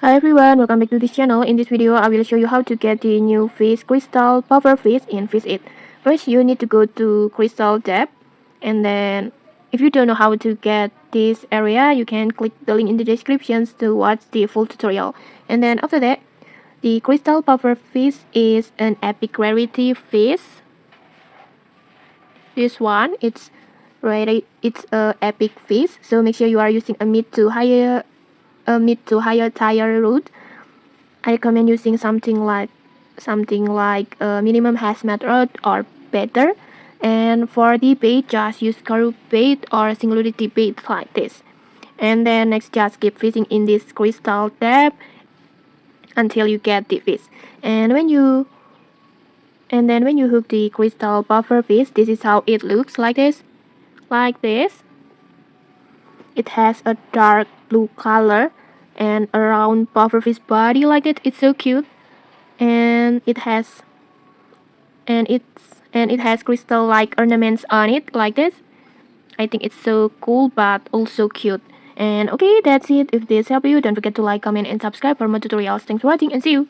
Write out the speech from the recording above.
Hi everyone, welcome back to this channel. In this video, I will show you how to get the new fish crystal puffer fish in Fish It. First, you need to go to crystal tab, and then if you don't know how to get this area, you can click the link in the descriptions to watch the full tutorial. And then after that, the crystal puffer fish is an epic rarity fish. This one, it's a epic fish, so make sure you are using a mid to higher tier route. I recommend using something like a minimum hazmat rod or better. And for the bait, just use curve bait or singularity bait like this. And then next, just keep fishing in this crystal tab until you get the fish. And when you hook the crystal buffer fish, this is how it looks like this. Like this. It has a dark blue color and a round pufferfish body like it. It's so cute. And it has crystal like ornaments on it like this. I think it's so cool but also cute. And okay, that's it. If this helped you, don't forget to like, comment, and subscribe for more tutorials. Thanks for watching and see you.